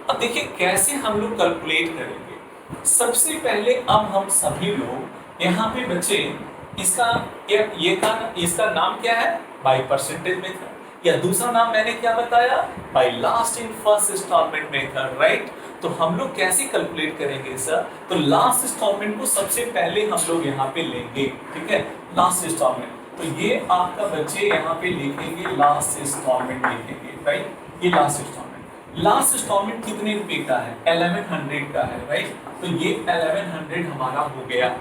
अब देखिए कैसे हम लोग कैलकुलेट करेंगे। सबसे पहले अब हम सभी लोग यहाँ पे बच्चे इसका नाम क्या है, बाय परसेंटेज मेथड, या दूसरा नाम मैंने क्या बताया, by last in first installment method, right. तो हम लोग कैसे कैलकुलेट करेंगे सर, तो लास्ट इंस्टॉलमेंट को सबसे पहले हम लोग यहाँ पे लेंगे, ठीक है, लास्ट इंस्टॉलमेंट। तो ये आपका बच्चे यहाँ पे लिखेंगे लास्ट इंस्टॉलमेंट लिखेंगे, राइट। ये लास्ट इंस्टॉलमेंट कितने रुपए का है, 1100 का है, राइट। तो ये 1100 हमारा हो गया,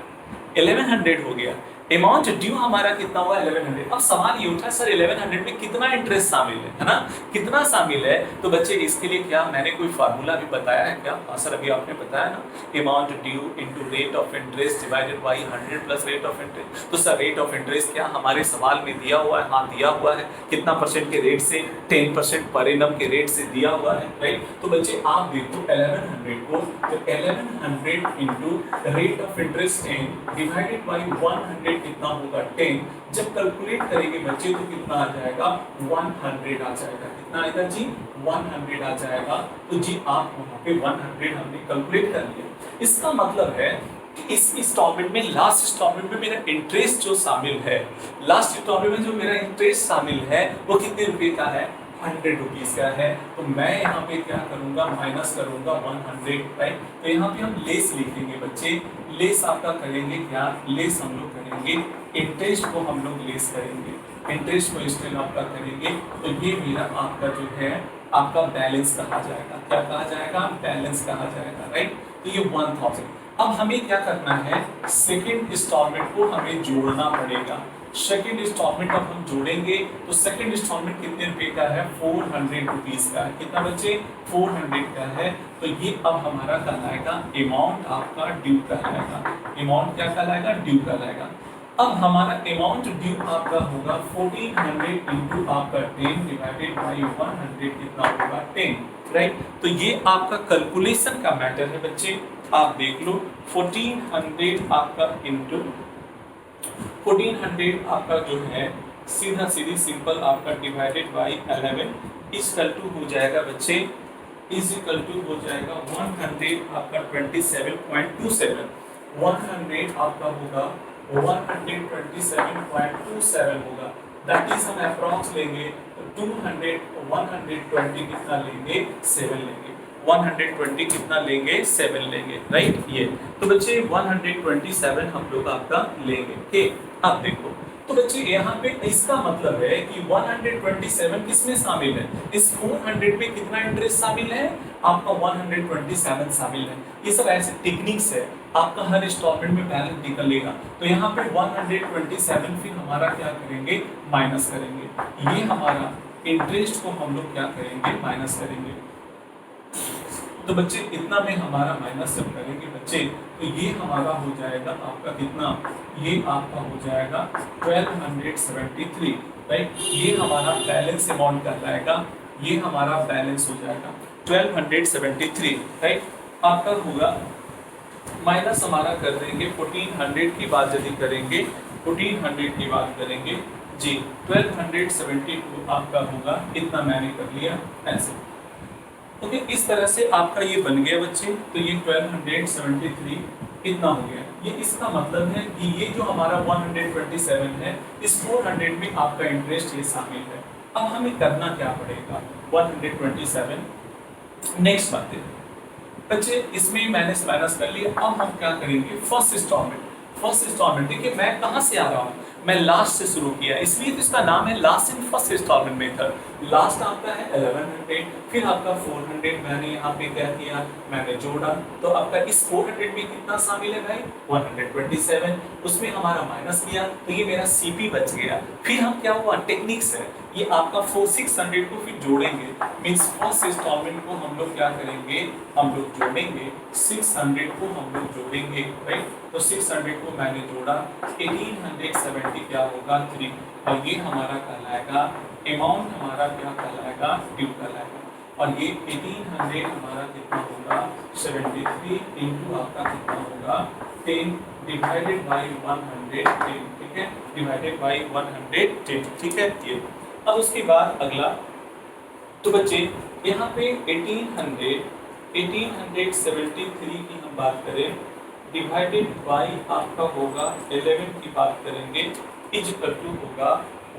1100 हो गया। अमाउंट ड्यू हमारा कितना हुआ 1100। अब सवाल ये उठा सर 1100 में कितना इंटरेस्ट शामिल है ना, कितना शामिल है। तो बच्चे इसके लिए क्या मैंने कोई फार्मूला भी बताया है क्या? हाँ सर अभी आपने बताया ना, amount due into rate of interest divided by 100 plus rate of interest. तो सर रेट ऑफ इंटरेस्ट क्या हमारे सवाल में दिया हुआ है? हाँ दिया हुआ है। कितना परसेंट के रेट से? 10% पर एनम के रेट से दिया हुआ है, राइट। तो बच्चे आप देखो 1100 को, तो 1100 into rate of interest 10 divided by 100 कितना होगा 10। जब कैलकुलेट करेंगे बच्चे तो कितना आ जाएगा 100 आ जाएगा। कितना आएगा जी? 100 आ जाएगा। तो जी आप वहां पे 100 हमने कैलकुलेट कर लिया। इसका मतलब है कि इस इंस्टॉलमेंट में, लास्ट इंस्टॉलमेंट में मेरा इंटरेस्ट जो शामिल है, लास्ट इंस्टॉलमेंट में जो मेरा इंटरेस्ट शामिल है वो कितने रुपए का है? 100 रुपीज का है। तो मैं यहाँ पे क्या करूंगा? माइनस करूंगा 100, राइट। तो यहाँ पे हम लेस लिखेंगे बच्चे। लेस आपका करेंगे क्या? लेस हम लोग करेंगे इंटरेस्ट को, हम लोग लेस करेंगे इंटरेस्ट को, इसमें आपका करेंगे। तो ये मेरा आपका जो है आपका बैलेंस कहा जाएगा। क्या कहा जाएगा? बैलेंस कहा जाएगा, राइट। तो ये 1000। अब हमें क्या करना है? सेकेंड इंस्टॉलमेंट को हमें जोड़ना पड़ेगा। सेकेंड इंस्टॉलमेंट अब हम जोड़ेंगे तो सेकेंड इंस्टॉलमेंट कितने रुपए का है? 400 रुपीज का है। कितना बच्चे? 400 का है। तो ये अब हमारा कहलाएगा अमाउंट आपका ड्यू कहलाएगा। अमाउंट क्या कहलाएगा? ड्यू कहलाएगा। अब हमारा अमाउंट ड्यू आपका होगा 1400 इंटू आपका 10 डिवाइडेड बाई 100 कितना होगा 10, राइट। तो ये आपका कैलकुलेशन का मैटर है बच्चे। आप देख लो 1400 आपका इंटू 1400 आपका जो है सीधा सीधी सिंपल आपका डिवाइडेड बाई 11 इक्वल टू हो जाएगा बच्चे, इज इक्वल टू हो जाएगा 100 आपका 27.27। 100 आपका होगा 127.27 होगा। दैट इज हम अप्रॉक्स लेंगे 200 120 कितना लेंगे? 7 लेंगे। 120 कितना लेंगे? 7 लेंगे, राइट। ये तो बच्चे 127 हम लोग आपका लेंगे। ओके अब देखो तो बच्चे यहाँ पे इसका मतलब है कि 127 किसमें शामिल है? इस 400 में कितना इंटरेस्ट शामिल है? आपका 127 शामिल है। ये सब ऐसे टेक्निक्स है, आपका हर इंस्टॉलमेंट में बैलेंस निकलेगा। तो यहाँ पे 127 फिर हमारा क्या करेंगे? माइनस करेंगे। ये हमारा इंटरेस्ट को हम लोग क्या करेंगे? माइनस करेंगे। तो बच्चे इतना में हमारा माइनस जब करेंगे बच्चे तो ये हमारा हो जाएगा आपका कितना? ये आपका हो जाएगा 1273, राइट। ये हमारा बैलेंस अमाउंट कहलाएगा। ये हमारा बैलेंस हो जाएगा 1273, राइट। आपका होगा माइनस हमारा कर देंगे 1400 की बात यदि करेंगे, 1400 की बात करेंगे जी 1272 आपका होगा। इतना मैंने कर लिया ऐसे। ओके इस तरह से आपका ये बन गया बच्चे। तो ये 1273 कितना हो गया? ये इसका मतलब है कि ये जो हमारा 127 है इस 400 में आपका इंटरेस्ट ये शामिल है। अब हमें करना क्या पड़ेगा? 127 नेक्स्ट बात है बच्चे, इसमें मैंने माइनस कर लिया। अब हम क्या करेंगे? फर्स्ट इंस्टॉलमेंट देखिए मैं कहाँ से आ रहा हूँ? मैं लास्ट से शुरू किया, इसलिए तो इसका नाम है last in first installment method. Last आपका है 1100, फिर आपका 400 मैंने यहाँ पे क्या किया? मैंने जोड़ा। तो आपका इस 400 में कितना शामिल है भाई? 127। उसमें हमारा माइनस किया तो ये मेरा सीपी बच गया। फिर हम क्या हुआ? टेक्निक्स है ये आपका 600 को फिर जोड़ेंगे। मीन्स फर्स्ट इंस्टॉलमेंट को हम लोग क्या करेंगे? हम लोग जोड़ेंगे 600 को हम लोग जोड़ेंगे, राइट। तो 600 को मैंने जोड़ा 1870 क्या होगा? 3। और ये हमारा कहलाएगा अमाउंट, हमारा क्या कहलाएगा? ड्यू कहलाएगा। और ये 1800 हमारा कितना होगा? 73 इंटू आपका कितना होगा? 10 डिवाइडेड बाई 110, ठीक है, डिवाइडेड बाई 110, ठीक है। ये अब उसके बाद अगला तो बच्चे यहाँ पे 1873 की हम बात करें डिवाइडेड बाई आपका होगा 11 की बात करेंगे इज इक्वल टू होगा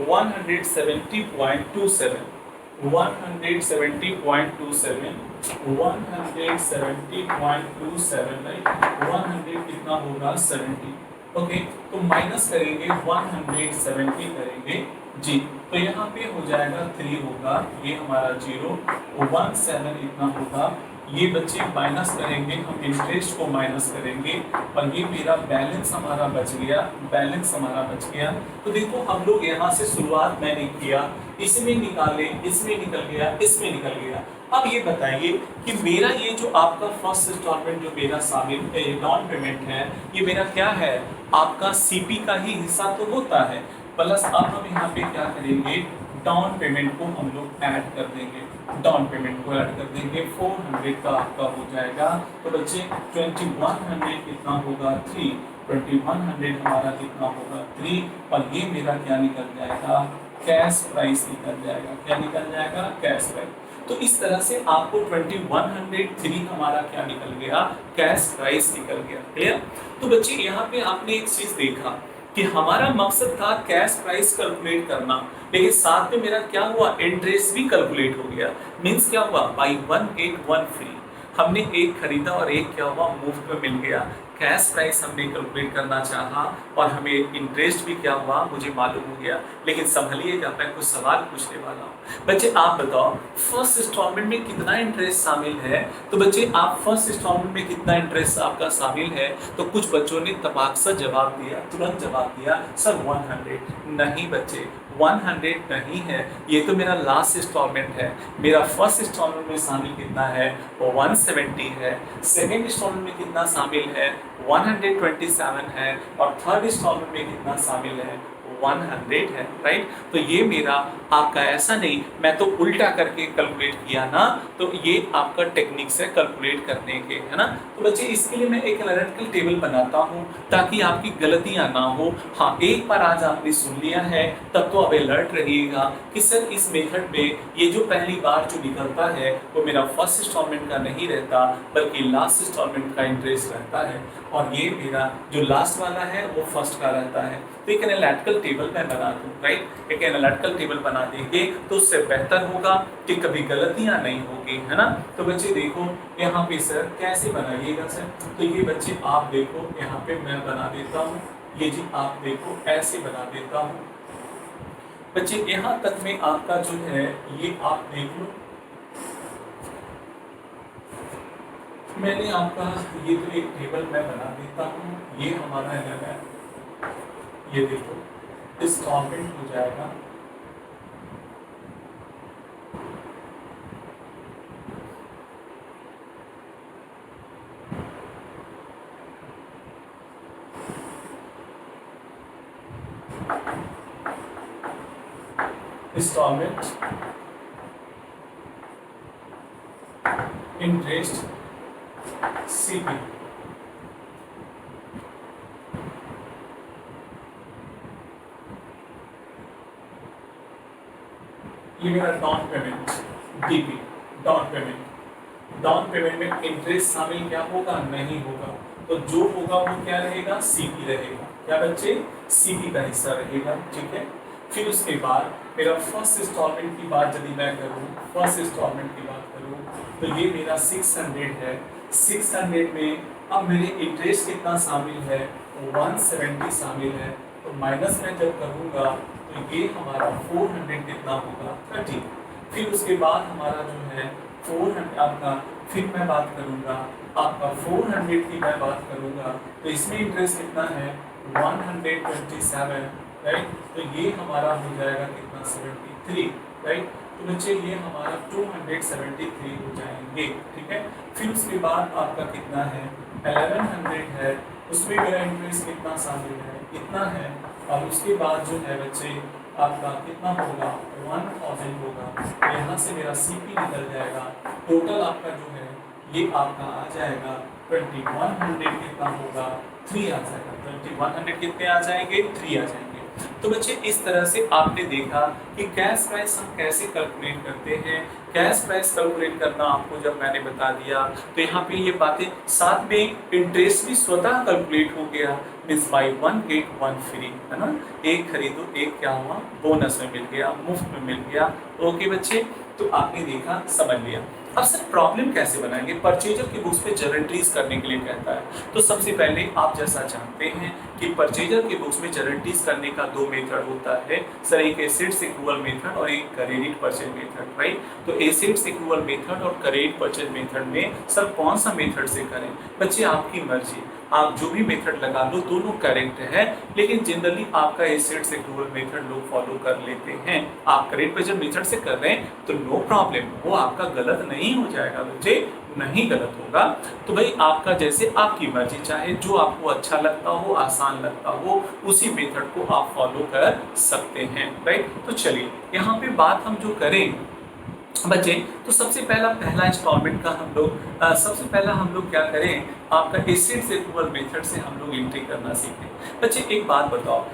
170.27 राइट। 100 कितना होगा? 70। ओके तो माइनस करेंगे 170 करेंगे जी। तो यहाँ पे हो जाएगा 3 होगा, ये हमारा 0 17 इतना होगा ये बच्चे माइनस करेंगे, हम इंटरेस्ट को माइनस करेंगे और ये मेरा बैलेंस हमारा बच गया, बैलेंस हमारा बच गया। तो देखो हम लोग यहाँ से शुरुआत मैंने किया, इसमें निकाले, इसमें निकल गया, इसमें निकल गया। अब ये बताइए कि मेरा ये जो आपका फर्स्ट इंस्टॉलमेंट जो मेरा शामिल डाउन पेमेंट है, ये मेरा क्या है, आपका सीपी का ही हिस्सा तो होता है, प्लस अब हम यहाँ पे क्या करेंगे, डाउन पेमेंट को हम लोग ऐड कर देंगे, डाउन पेमेंट को ऐड कर देंगे, 400 का आपका हो जाएगा। तो बच्चे 2100 कितना होगा, 3, 2100 हमारा कितना होगा, 3, और ये मेरा क्या निकल जाएगा, कैश प्राइस निकल जाएगा। क्या निकल जाएगा, कैश प्राइस। तो इस तरह से आपको 2103 हमारा क्या निकल गया, कैश प्राइस निकल गया। क्लियर। तो बच्चे यहाँ पे आपने एक चीज देखा कि हमारा मकसद था कैश प्राइस कैलकुलेट करना, लेकिन साथ में मेरा क्या हुआ, इंटरेस्ट भी कैलकुलेट हो गया। मींस क्या हुआ, बाई 1 गेट 1 फ्री, हमने एक खरीदा और एक क्या हुआ, मुफ्त में मिल गया। कैश प्राइस हमने कैलकुलेट करना चाहा और हमें इंटरेस्ट भी क्या हुआ, मुझे मालूम हो गया। लेकिन संभलिएगा, मैं कुछ सवाल पूछने वाला हूँ। बच्चे आप बताओ, फर्स्ट इंस्टॉलमेंट में कितना इंटरेस्ट शामिल है। तो बच्चे आप फर्स्ट इंस्टॉलमेंट में कितना इंटरेस्ट आपका शामिल है। तो कुछ बच्चों ने तबाक सा जवाब दिया, तुरंत जवाब दिया, सर 100। नहीं बच्चे, 100 नहीं है, ये तो मेरा लास्ट इंस्टॉलमेंट है। मेरा फर्स्ट इंस्टॉलमेंट में शामिल कितना है, वो 170 है। सेकेंड इंस्टॉलमेंट में कितना शामिल है, 127 है। और थर्ड इंस्टॉलमेंट में कितना शामिल है, 100 है। राइट। तो ये मेरा आपका ऐसा नहीं, मैं तो उल्टा करके कैलकुलेट किया ना, तो ये आपका टेक्निक्स है कैलकुलेट करने के, है ना। तो बच्चे इसके लिए मैं एक एनालिटिकल टेबल बनाता हूँ ताकि आपकी गलतियां ना हो। हाँ, एक बार आज आपने सुन लिया है तब तो अब अलर्ट रहिएगा कि सर इस मेथड में ये जो पहली बार जो निकलता है वो मेरा फर्स्ट इंस्टॉलमेंट का नहीं रहता, बल्कि लास्ट इंस्टॉलमेंट का इंटरेस्ट रहता है, और ये मेरा जो लास्ट वाला है वो फर्स्ट का रहता है। तो एक एनालिटिकल टेबल मैं बना दूँ, राइट। एक एनालिटिकल टेबल बना देंगे तो उससे बेहतर होगा कि कभी गलतियां नहीं होगी, है ना। तो बच्चे देखो यहाँ पे सर कैसे बनाइएगा सर, तो ये बच्चे आप देखो यहाँ पे मैं बना देता हूँ, ये जी आप देखो ऐसे बना देता हूँ। बच्चे यहाँ तक में आपका जो है ये आप देख लो, मैंने आपका ये तो एक टेबल मैं बना देता हूँ, ये हमारा है, ये देखो इंस्टॉलमेंट हो जाएगा, इंस्टॉलमेंट, इंटरेस्ट, सीपी। ये मेरा down payment, DP, down payment. Down payment में इंटरेस्ट शामिल क्या होगा, नहीं होगा, तो जो होगा वो क्या रहेगा, सीपी रहेगा। क्या बच्चे, सीपी का हिस्सा रहेगा, ठीक है। फिर उसके बाद मेरा फर्स्ट इंस्टॉलमेंट की बात यदि मैं करूँ, फर्स्ट इंस्टॉलमेंट की बात करूँ तो ये मेरा 600 है। 600 में अब मेरे इंटरेस्ट कितना शामिल है, 170 शामिल है, तो माइनस में जब करूँगा तो ये हमारा 400 कितना होगा, 30। फिर उसके बाद हमारा जो है 400 आपका, फिर मैं बात करूँगा आपका 400 की मैं बात करूँगा तो इसमें इंटरेस्ट कितना है, 127, राइट। तो ये हमारा हो जाएगा कितना, 73, राइट। तो बच्चे ये हमारा 273 हो जाएंगे, ठीक है। फिर उसके बाद आपका कितना है, 1100 है, उसमें मेरा इंटरेस्ट कितना शामिल है, इतना है। और उसके बाद जो है बच्चे आपका कितना होगा, 1000 होगा, तो यहाँ से मेरा सीपी निकल जाएगा। टोटल आपका जो है ये आपका आ जाएगा 2100 कितना होगा, 3 आ जाएगा। 2100 कितने आ जाएंगे, 3 आ जाएंगे। तो बच्चे इस तरह से आपने देखा कि कैश प्राइस हम कैसे कैलकुलेट करते हैं। कैश प्राइस कैलकुलेट करना आपको जब मैंने बता दिया तो यहाँ पे ये बातें, साथ में इंटरेस्ट भी स्वतः कैलकुलेट हो गया, मीन्स बाई 1 गेट 1 फ्री, है ना। एक खरीदो एक क्या हुआ, बोनस में मिल गया, मुफ्त में मिल गया। ओके बच्चे, तो आपने देखा, समझ लिया। अब सर प्रॉब्लम कैसे बनाएंगे, परचेजर की बुक्स पे जर्नल एंट्रीज करने के लिए कहता है। तो सबसे पहले आप जैसा जानते हैं कि परचेजर की बुक्स में जर्नटीज करने का दो मेथड होता है सर, एक एसेट्स एक्रूवल मेथड और एक क्रेडिट परचेज मेथड, राइट। तो एसेट्स एक्रूवल मेथड और क्रेडिट परचेज मेथड में सर कौन सा मेथड से करें? बच्चे आपकी मर्जी, आप जो भी मेथड लगा लो दोनों करेक्ट है, लेकिन जनरली आपका एसेट्स एक्रूवल मेथड लोग फॉलो कर लेते हैं। आप क्रेडिट परचेज मेथड से कर रहे हैं तो नो प्रॉब्लम, वो आपका गलत नहीं हो जाएगा बच्चे, नहीं गलत होगा। तो भाई आपका जैसे आपकी मर्जी, चाहे जो आपको अच्छा लगता हो, आसान लगता हो, उसी मेथड को आप फॉलो कर सकते हैं, राइट। तो चलिए यहाँ पे बात हम जो करें बच्चे, तो सबसे पहला इंस्टॉलमेंट का हम लोग सबसे पहला हम लोग क्या करें, आपका एसेट्स एक्रूवल मेथड से हम लोग एंट्री करना सीखें। बच्चे एक बात बताओ,